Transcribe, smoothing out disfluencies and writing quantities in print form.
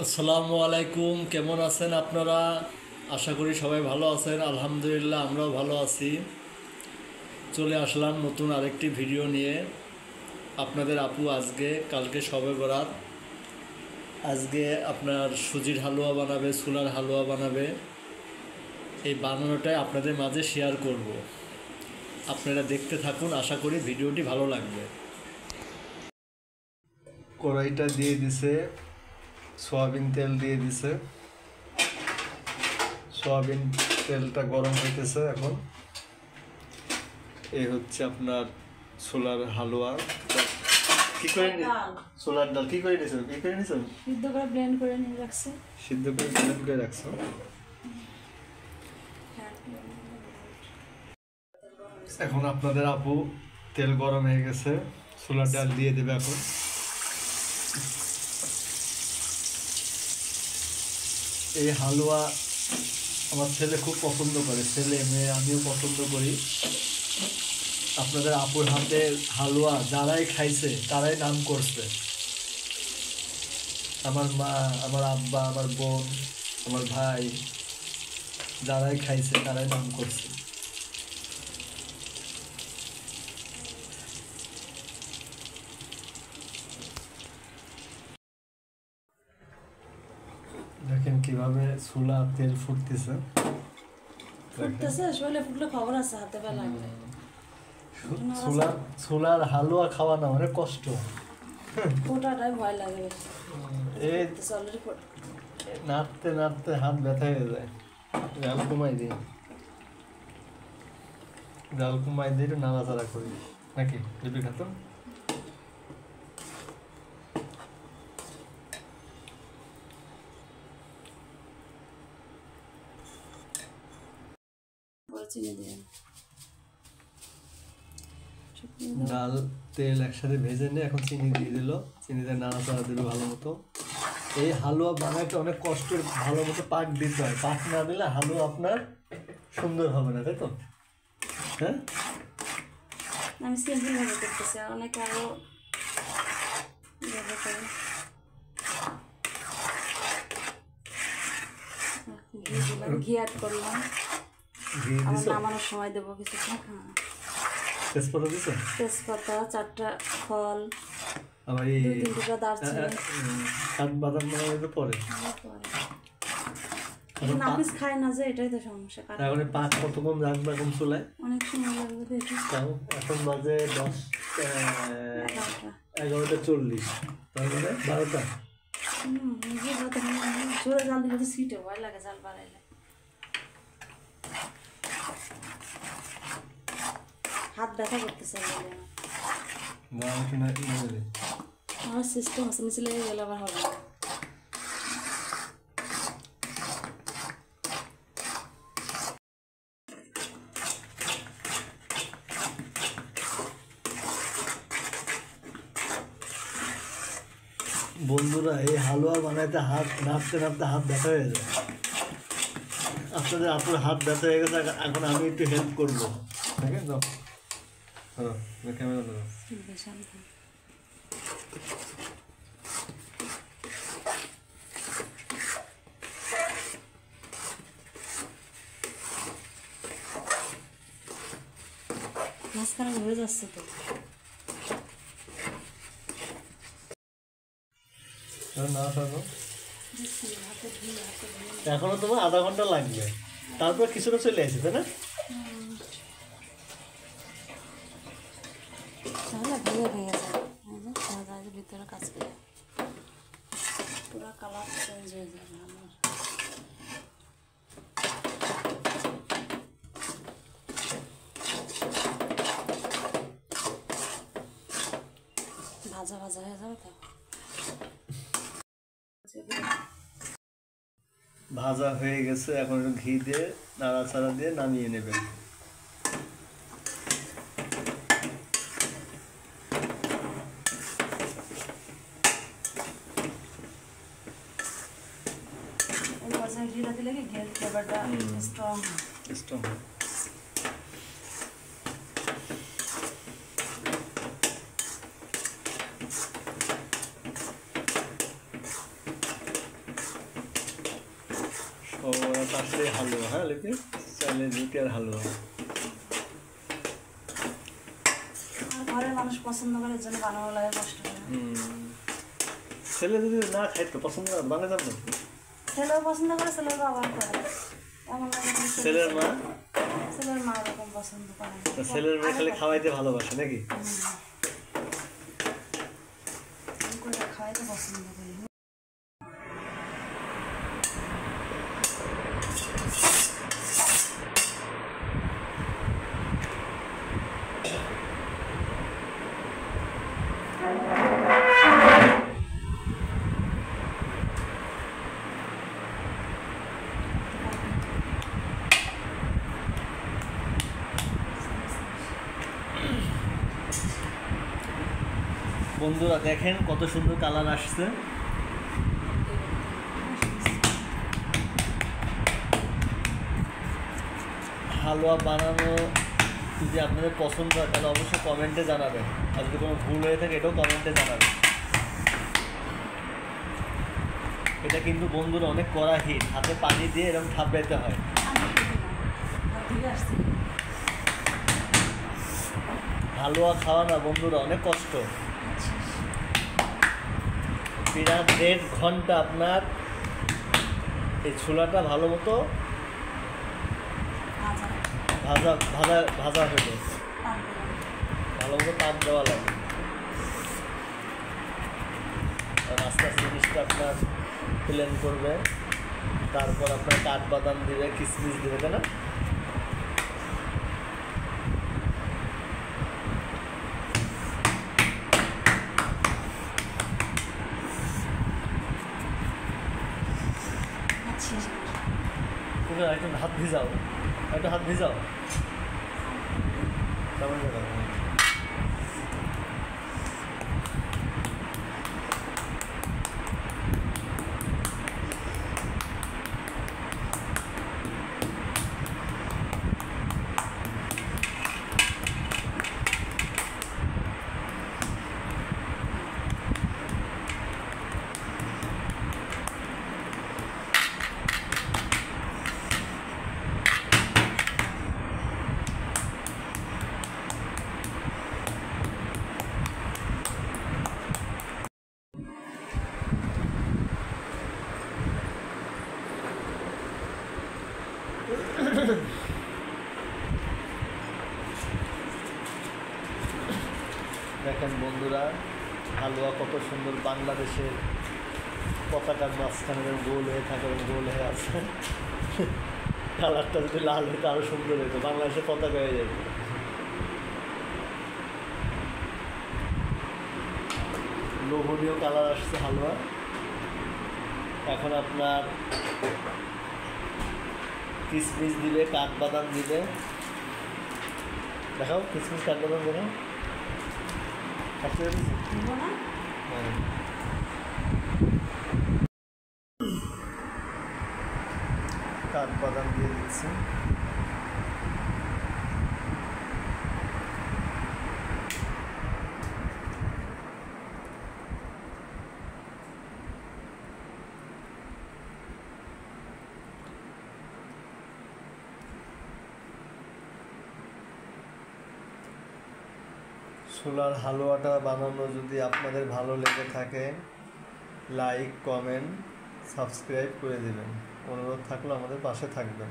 আসসালামু আলাইকুম, কেমন আছেন আপনারা? আশা করি সবাই ভালো আছেন। আলহামদুলিল্লাহ, আমরাও ভালো আছি। চলে আসলাম নতুন আরেকটি ভিডিও নিয়ে। আপনাদের আপু কালকে শবে বরাত। আজকে আপনার সুজির হালুয়া বানাবে, ছোলার হালুয়া বানাবে। এই বানানোটাই আপনাদের মাঝে শেয়ার করব। আপনারা দেখতে থাকুন, আশা করি ভিডিওটি ভালো লাগবে। কড়াইটা দিয়ে দিছে, সয়াবিন তেল দিয়ে দিছে। সয়াবিন তেলটা গরম হইতেছে এখন। এই হচ্ছে আপনার ছোলার হালুয়া। কি করে ছোলার ডাল কি করে নিয়েছো? কি করে নিয়েছো? সিদ্ধ করে ব্লেন্ড করে নিয়ে রাখছে। সিদ্ধ করে ব্লেন্ড করে রাখছো। এখন আপনাদের আপু তেল গরম হয়ে গেছে, ছোলার ডাল দিয়ে দেবে এখন। এই হালুয়া আমার ছেলে খুব পছন্দ করে, ছেলে মেয়ে আমিও পছন্দ করি। আপনাদের আপুর হাতে হালুয়া যারাই খাইছে তারাই নাম করছে। আমার মা, আমার আব্বা, আমার বোন, আমার ভাই, যারাই খাইছে তারাই নাম করছে। দেখেন কিভাবে ছোলা তেল ফুটতেছে। শোলে ফুটলে খবর আছে, হাতে পা লাগবে। ছোলার হালুয়া খাওয়ানো অনেক কষ্ট। ফোটাটাই ভয় লাগে বেশি। এই নাড়তে নাড়তে হাত ব্যথা হয়ে যায়। জাল কমাই দিই, জাল কমাই দিয়ে একটু নাড়াচাড়া করি নাকি যদি খাতো। ডাল তেল একসাথে ভেজে নিয়ে এখন চিনি দিয়ে দিল, চিনিতে নাড়াচাড়া দিল ভালো মতো। এই হালুয়া বানাইতে অনেক কষ্টের, ভালো মতো পাক দিতে হয়। পাক না দিলে হালুয়া আপনার সুন্দর হবে না, তাই তো? হ্যাঁ, আমি সিম্পল ভাবে করতেছি, অনেকে আরো ঘি অ্যাড করলাম। ঘি আবার দিছো? নামানোর সময় দেবো কিছুক্ষণ। তেজপাতা দিছো? তেজপাতা, 4টা ফল, আবার 2-3 দারচিনি। কাঠবাদাম বানানো পরে নাপিস খায় না যে, এটাই তো সমস্যা। এখন পাক কতক্ষণ রাখবে এখন চুলায়? অনেক সময় লাগবে। তাও এখন বাজে 11:40, তার মানে 12টা। জোরে জাল দিলে সিটে ভয় লাগে, জাল বাড়াইলে হাত ব্যথা করতেছে। আমার সিস্টেম আছে, নিচে লেগে গেলে আবার হবে না। বন্ধুরা, এই হালুয়া বানাইতে হাত নাড়তে নাড়তে হাত ব্যথা হয়ে যায়। আপনাদের আপুর হাত ব্যথা হয়ে গেছে, এখন আমি একটু হেল্প করবো। দেখেন তো, হ্যাঁ ক্যামেরা ধরো। মাঝখানে ঘুরে যাচ্ছে তো। এখনো তোমার আধা ঘন্টা লাগবে, তারপর কিছুটা চলে আসে, তাই না? তাহলে ভেঙে ভেঙে যায়, ভিতরে কাজ করে পুরো কালার চেঞ্জ হয়ে যাবে আমার। ভাজা ভাজা হয়ে যাবে তো। ভাজা হয়ে গেছে, এখন একটু ঘি দিয়ে নাড়াচাড়া দিয়ে নামিয়ে নেবেন। ঘিটা দিলে কি ঘিয়ের ফ্লেভারটা স্ট্রং স্ট্রং। ও চাকরি হালুয়া, হ্যাঁ লিপি চাইলে রুটি আর হালুয়া। আর ঘরের মানুষ পছন্দ করে, এর জন্য বানানো লাগে, কষ্ট করে। ছেলে যদি না খাইতো পছন্দ করে বানিয়ে যাবে না? ছেলেও পছন্দ করে, ছেলের বাবা করে। এমন লাগে যে ছেলের মা ছেলের মা এরকম পছন্দ করে না। ছেলের মেয়ে খালি খাওয়াইতে ভালোবাসে নাকি? আমি করে খাওয়াইতে পছন্দ করি। বন্ধুরা দেখেন কত সুন্দর কালার আসছে। হালুয়া বানানো যদি আপনাদের পছন্দ হয় তাহলে অবশ্যই কমেন্টে জানাবেন, আর যদি কোনো ভুল হয়ে থাকে এটাও কমেন্টে জানাবেন। এটা কিন্তু বন্ধুরা অনেক কড়া হিট, হাতে পানি দিয়ে এরকম থাপড়াইতে হয়। হালুয়া খাওয়া না বন্ধুরা অনেক কষ্ট। প্রায় 1.5 ঘন্টা আপনার এই ছোলাটা ভালো মতো ভাজা ভাজা ভাজা হয়ে ভালো মতো তাপ দেওয়া লাগে। আর আস্তে আস্তে জিনিসটা আপনার প্লেন করবে, তারপর আপনার কাঠবাদাম দিবে, কিশমিশ দিবে, তাই না? একটু হাত ভিজাও, একটু হাত ভিজাও। কেমন জায়গা দেখেন বন্ধুরা হালুয়া কত সুন্দর, বাংলাদেশের পতাকার মাঝখানে গোল হয়ে থাকে, গোল হয়ে আছে। কালারটা যদি লাল হতো আরও সুন্দর হতো, বাংলাদেশের পতাকা হয়ে যেত। লোভনীয় কালার আসছে হালুয়া। এখন আপনার কিশমিশ দিবে, কাঠবাদাম দিবে, দেখাও কিশমিশ কাঠবাদাম দেখাও। কাঠবাদাম দিয়ে দিচ্ছি। ছোলার হালুয়াটা বানানো যদি আপনাদের ভালো লেগে থাকে লাইক, কমেন্ট, সাবস্ক্রাইব করে দেবেন। অনুরোধ থাকলে আমাদের পাশে থাকবেন।